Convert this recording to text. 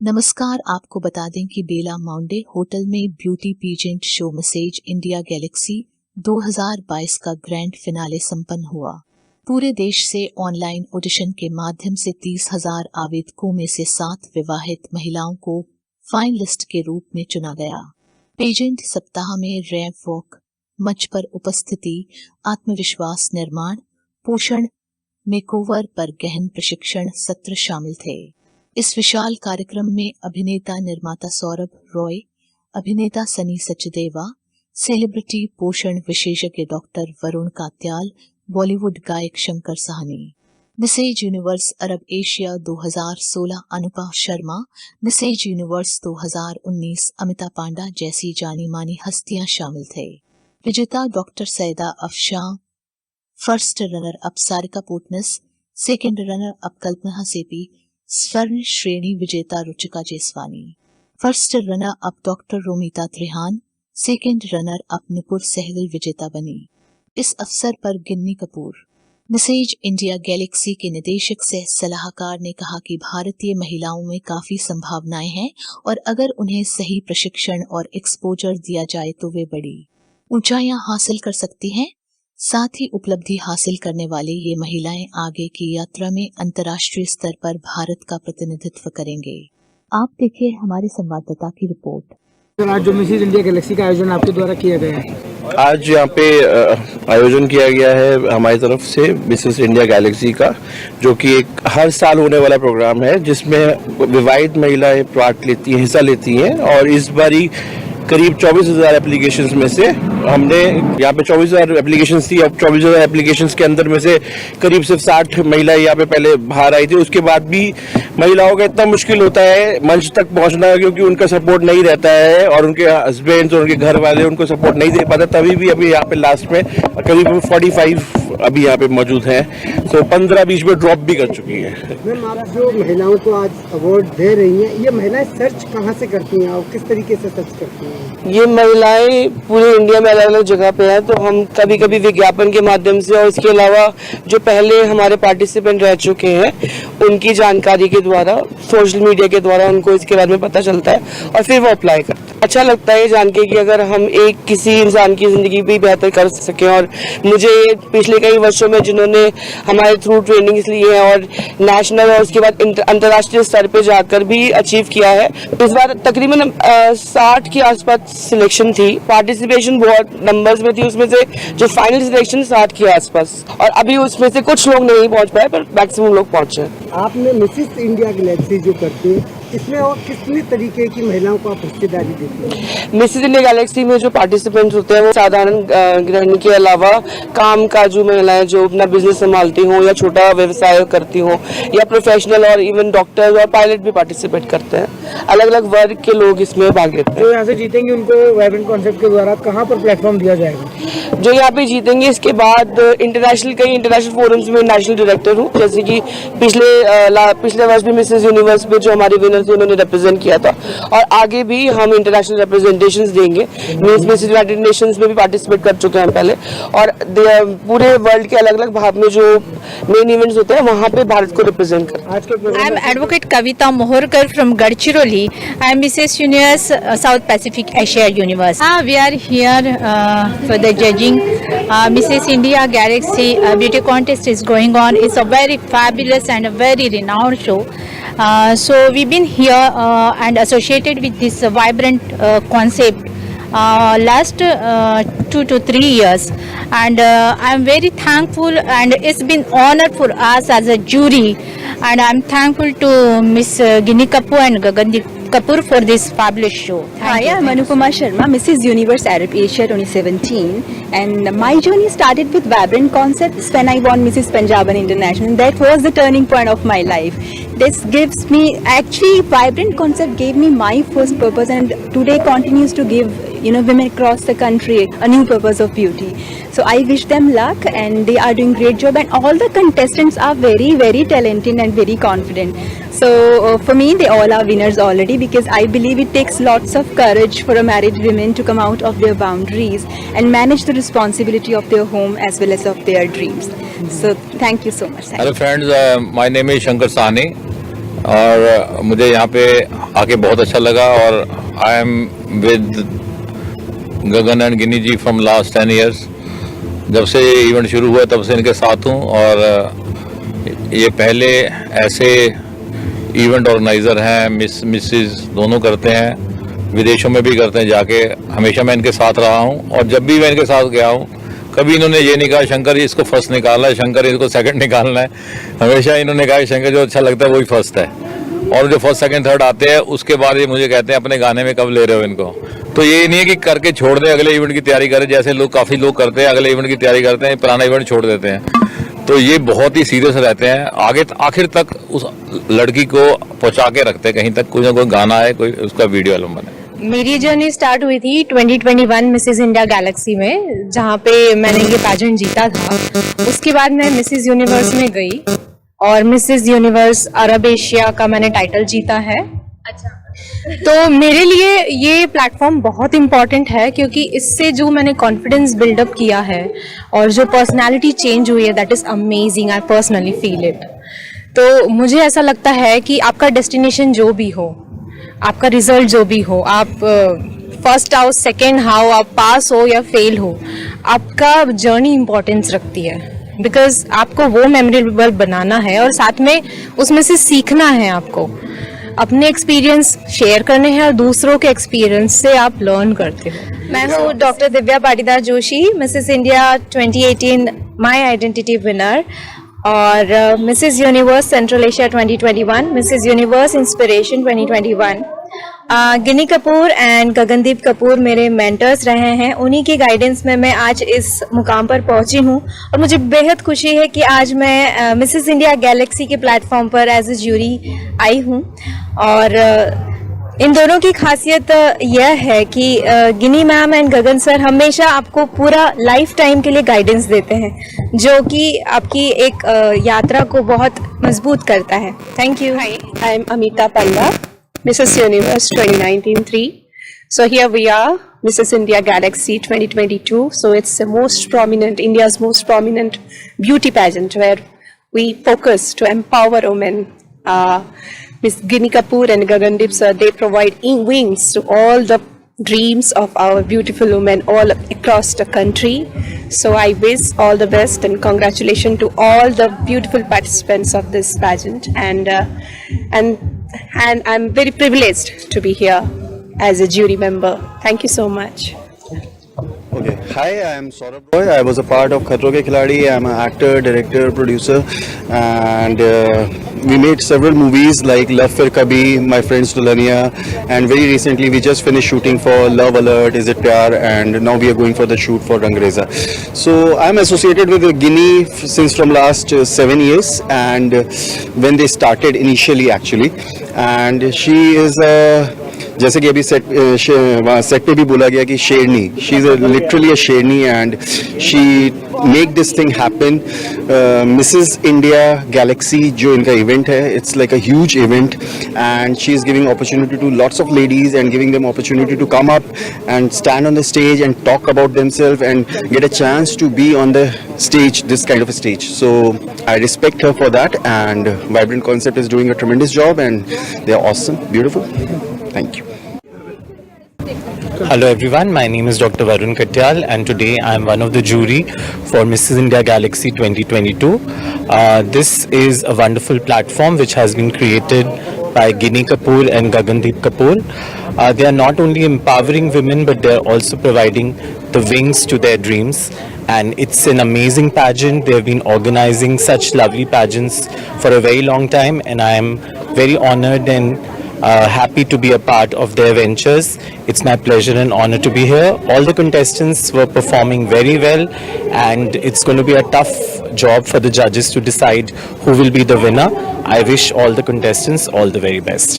नमस्कार, आपको बता दें कि बेला माउंडे होटल में beauty pageant show Mrs India Galaxy 2022 का ग्रैंड फिनाले संपन्न हुआ। पूरे देश से ऑनलाइन ऑडिशन के माध्यम से 30,000 आवेदकों में से 7 विवाहित महिलाओं को फाइनलिस्ट के रूप में चुना गया। पेजेंट सप्ताह में रैंप वॉक, मंच पर उपस्थिति, आत्मविश्वास निर्माण, पोषण, मेकओवर पर गहन प्रशिक्षण सत्र शामिल थे। इस विशाल कार्यक्रम में अभिनेता निर्माता सौरभ रॉय, अभिनेता सनी सचदेवा, सेलिब्रिटी पोषण विशेषज्ञ डॉक्टर वरुण कात्याल, बॉलीवुड गायक Shankar Sahni, Mrs Universe Arab Asia 2016 Anupa Sharma, Mrs Universe 2019 Amita Panda जैसी जानी मानी हस्तियां शामिल थे। विजेता doctor Saida Afshan, first runner up Sarika Potnis, second runner up Kalpana Sepi, स्वर्ण श्रेणी विजेता Ruchika Jeswani, first runner up doctor Romita Trihan, second runner up Nupur Sehgal विजेता बनी। इस अवसर पर Ginni Kapoor, Mrs India Galaxy के निदेशक सह सलाहकार ने कहा कि भारतीय महिलाओं में काफी संभावनाएं हैं और अगर उन्हें सही प्रशिक्षण और एक्सपोजर दिया जाए तो वे बड़ी ऊंचाइयां हासिल कर सकती हैं। साथ ही उपलब्धि हासिल करने वाली ये महिलाएं आगे की यात्रा में अंतर्राष्ट्रीय स्तर पर भारत का प्रतिनिधित्व करेंगे। आप देखिए हमारे संवाददाता की रिपोर्ट। आज जो मिसेज इंडिया गैलेक्सी का आयोजन आपके द्वारा किया गया है, आज यहाँ पे आयोजन किया गया है हमारी तरफ से मिसेस इंडिया गैलेक्सी का, जो कि एक हर साल होने वाला प्रोग्राम है जिसमें विवाहित महिलाएं पार्ट लेती हैं, हिस्सा लेती हैं। और इस बारी करीब 24,000 एप्लीकेशंस में से हमने यहाँ पे 24,000 एप्लीकेशंस थी। अब 24,000 एप्लीकेशंस के अंदर में से करीब सिर्फ 60 महिलाएं यहाँ पे पहले बाहर आई थी। उसके बाद भी महिलाओं का इतना मुश्किल होता है मंच तक पहुंचना, क्योंकि उनका सपोर्ट नहीं रहता है और उनके हस्बैंड और उनके घर वाले उनको सपोर्ट नहीं दे पाते। तभी भी अभी यहाँ पे लास्ट में करीब 45 अभी यहाँ पे मौजूद हैं, तो 15-20 में ड्रॉप भी कर चुकी हैं। मैम, आप जो महिलाओं को आज अवार्ड दे रही हैं, ये महिलाएं सर्च कहाँ से करती हैं और किस तरीके से सर्च करती हैं? ये महिलाएं पूरे इंडिया में अलग अलग जगह पे है, तो हम कभी कभी विज्ञापन के माध्यम से और इसके अलावा जो पहले हमारे पार्टिसिपेंट रह चुके हैं उनकी जानकारी के द्वारा, सोशल मीडिया के द्वारा उनको इसके बारे में पता चलता है और फिर वो अप्लाई करते हैं। अच्छा लगता है जान के कि अगर हम एक किसी इंसान की जिंदगी भी बेहतर कर सकें। और मुझे पिछले कई वर्षों में जिन्होंने हमारे थ्रू ट्रेनिंग्स ली है और नेशनल और उसके बाद अंतर्राष्ट्रीय स्तर पे जाकर भी अचीव किया है। इस बार तकरीबन 60 के आसपास सिलेक्शन थी। पार्टिसिपेशन बहुत नंबर्स में थी, उसमें से जो फाइनल सिलेक्शन 60 के आसपास, और अभी उसमें से कुछ लोग नहीं पहुंच पाए पर मैक्सिमम लोग पहुंचे। आपने मिसेस इंडिया गैलेक्सी जो करती है, इसमें और कितने तरीके की महिलाओं को आप हिस्सेदारी देती हैं? मिसेज इंडिया गैलेक्सी में जो पार्टिसिपेंट्स होते हैं वो साधारण गृहिणी के अलावा काम काजू महिलाएं जो अपना बिजनेस संभालती हों या छोटा व्यवसाय करती हों, या प्रोफेशनल और इवन डॉक्टर्स और पायलट भी पार्टिसिपेट करते हैं। अलग अलग वर्ग के लोग इसमें भाग लेते हैं। जो यहाँ से जीतेंगे उनको वाइब्रेंट कॉन्सेप्ट के द्वारा कहाँ पर प्लेटफॉर्म दिया जाएगा? जो यहाँ पे जीतेंगे इसके बाद कई इंटरनेशनल फोरम्स में नेशनल डायरेक्टर हूँ, जैसे कि पिछले वर्ष भी मिसेज यूनिवर्स में जो हमारे विनर थे उन्होंने रिप्रेजेंट किया था, और आगे भी हम इंटरनेशनल रिप्रेजेंटेशंस देंगे। मिसेज यूनाइटेड नेशंस में भी पार्टिसिपेट कर चुके हैं पहले, और पूरे वर्ल्ड के अलग अलग भाग में जो मेन इवेंट्स होते हैं वहाँ पे भारत को रिप्रेजेंट कर। I am advocate Kavita Moharkar from Gadchiroli. I am Mrs. Universe South Pacific Asia Universe. We are here for the judging. Mrs. India Galaxy beauty contest is going on. It's a very fabulous and a very renowned show. So we've been here and associated with this vibrant concept last 2 to 3 years, and I'm very thankful, and it's been honor for us as a jury, and I'm thankful to Miss Ginny Kapoor and Gagandip Kapoor for this fabulous show. Hi, I'm Anupama Sharma, Mrs. Universe Arab Asia 2017, and my journey started with Vibrant Concepts when I won Mrs. Punjaban International. That was the turning point of my life. This gives me, actually Vibrant Concept gave me my first purpose, and today continues to give women across the country a new purpose of beauty. So I wish them luck, and they are doing great job, and all the contestants are very, very talented and very confident. So for me, they all are winners already, because I believe it takes lots of courage for a married women to come out of their boundaries and manage the responsibility of their home as well as of their dreams. So thank you so much. Hello friends, my name is Shankar Sahni. और मुझे यहाँ पे आके बहुत अच्छा लगा। और I am with Gagan and Ginni ji from last 10 years। जब से ये इवेंट शुरू हुआ तब से इनके साथ हूँ और ये पहले ऐसे इवेंट ऑर्गेनाइज़र हैं, मिसेस दोनों करते हैं, विदेशों में भी करते हैं जाके। हमेशा मैं इनके साथ रहा हूँ और जब भी मैं इनके साथ गया हूँ कभी इन्होंने ये नहीं कहा शंकर इसको फर्स्ट निकालना है, शंकर इसको सेकंड निकालना है। हमेशा इन्होंने कहा शंकर जो अच्छा लगता है वही फर्स्ट है। और जो फर्स्ट सेकंड थर्ड आते हैं उसके बाद ये मुझे कहते हैं अपने गाने में कब ले रहे हो इनको। तो ये नहीं है कि करके छोड़ दें, अगले इवेंट की तैयारी करें, जैसे लोग काफ़ी लोग करते हैं, अगले इवेंट की तैयारी करते हैं, पुराना इवेंट छोड़ देते हैं। तो ये बहुत ही सीरियस रहते हैं, आगे आखिर तक उस लड़की को पहुंचा के रखते हैं, कहीं तक कोई ना कोई गाना है, कोई उसका वीडियो एल्बम बने। मेरी जर्नी स्टार्ट हुई थी 2021 मिसेस इंडिया गैलेक्सी में, जहाँ पे मैंने ये पैजेंट जीता था। उसके बाद मैं मिसेस यूनिवर्स में गई और मिसेस यूनिवर्स अरब एशिया का मैंने टाइटल जीता है। अच्छा। तो मेरे लिए ये प्लेटफॉर्म बहुत इम्पोर्टेंट है क्योंकि इससे जो मैंने कॉन्फिडेंस बिल्डअप किया है और जो पर्सनालिटी चेंज हुई है, that is amazing. I personally feel it. तो मुझे ऐसा लगता है कि आपका डेस्टिनेशन जो भी हो, आपका रिजल्ट जो भी हो, आप फर्स्ट आओ सेकेंड आओ, आप पास हो या फेल हो, आपका जर्नी इम्पोर्टेंस रखती है। बिकॉज आपको वो मेमोरेबल बनाना है और साथ में उसमें से सीखना है। आपको अपने एक्सपीरियंस शेयर करने हैं और दूसरों के एक्सपीरियंस से आप लर्न करते हो। मैं हूँ doctor Divya Patidar Joshi, Mrs India 2018 my identity winner और Mrs Universe Central Asia 2021, Mrs Universe inspiration 2021। Ginni Kapoor and Gagandeep Kapoor मेरे मेंटर्स रहे हैं, उन्हीं के गाइडेंस में मैं आज इस मुकाम पर पहुंची हूं और मुझे बेहद खुशी है कि आज मैं मिसेस इंडिया गैलेक्सी के प्लेटफॉर्म पर एज ए ज्यूरी आई हूं। और इन दोनों की खासियत यह है कि गिनी मैम एंड गगन सर हमेशा आपको पूरा लाइफ टाइम के लिए गाइडेंस देते हैं, जो कि आपकी एक यात्रा को बहुत मजबूत करता है। Thank you. I am Amita पल्ला, Mrs. Universe 2019-3. So here we are, Mrs. India Galaxy 2022. So it's the most prominent, India's most prominent beauty pageant where we focus to empower women. Ms. Ginny Kapoor and Gagandeep sir, they provide wings to all the dreams of our beautiful women all across the country. So I wish all the best and congratulations to all the beautiful participants of this pageant. And I'm very privileged to be here as a jury member. Thank you so much. Okay. Hi, I am Saurabh Roy. I was a part of Khatron Ke Khiladi. I'm an actor, director, producer, and we made several movies like Love Fir Kabhi, My Friends Dulhania, and very recently we just finished shooting for Love Alert, Is It Pyar, and now we are going for the shoot for Rangreza. So I'm associated with Ginny since from last 7 years, and when they started initially actually, and she is a जैसे कि अभी set पे भी बोला गया कि शेरनी, she is literally a sherni and she make this thing happen. Mrs India Galaxy जो इनका इवेंट है, it's like a huge event and she is giving opportunity to lots of ladies and giving them opportunity to come up and stand on the stage and talk about themselves and get a chance to be on the stage, this kind of a stage. So I respect her for that, and Vibrant Concept is doing a tremendous job and they are awesome, beautiful. Thank you. Hello everyone, my name is Dr. Varun Katyal and today I am one of the jury for Mrs. India Galaxy 2022. This is a wonderful platform which has been created by Ginny Kapoor and Gagandeep Kapoor. They are not only empowering women but they are also providing the wings to their dreams. And it's an amazing pageant. They have been organizing such lovely pageants for a very long time, and I am very honored and happy to be a part of their ventures. It's my pleasure and honor to be here. All the contestants were performing very well, and it's going to be a tough job for the judges to decide who will be the winner. I wish all the contestants all the very best.